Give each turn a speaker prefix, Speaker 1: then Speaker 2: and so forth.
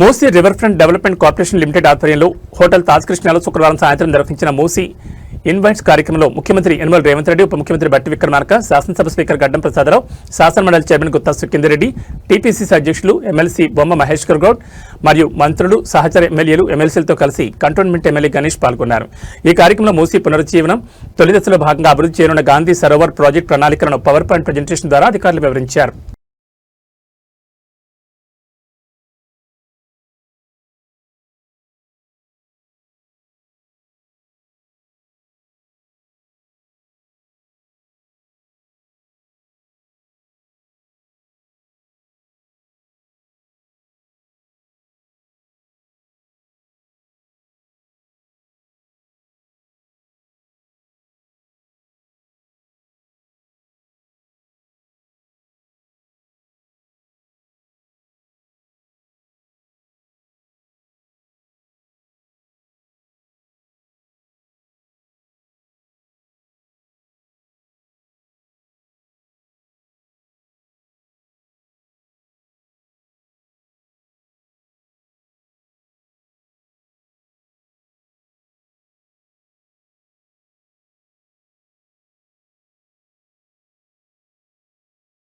Speaker 1: Musi river front development corporation limited ఆధ్వర్యంలో hotel Taj కృష్ణలో శుక్రవారం సాయంత్రం నిర్వహించిన మూసీ ఇన్వైట్స్ కార్యక్రమంలో ముఖ్యమంత్రి యనమల రేవంత్ రెడ్డి, ఉప ముఖ్యమంత్రి బట్టి విక్రమార్క, శాసనసభ స్పీకర్ గడ్డం ప్రసాదరావు, శాసనమండలి చైర్మన్ గుత్తా సుఖేందర్ రెడ్డి, టీపీసీసీ అధ్యక్షులు ఎమ్మెల్సీ బొమ్మ మహేశ్వర్ గౌడ్ మరియు మంత్రులు, సహచర ఎమ్మెల్యేలు, ఎమ్మెల్సీలతో కలిసి కంటోన్మెంట్ ఎమ్మెల్యే గణేష్ పాల్గొన్నారు. ఈ కార్యక్రమంలో మూసీ పునరుజ్జీవనం, తొలి దశలో భాగంగా అభివృద్ధి చేయనున్న గాంధీ సరోవర్ ప్రాజెక్టు ప్రణాళికలను పవర్ పాయింట్ ప్రజెంటేషన్ ద్వారా అధికారులు వివరించారు.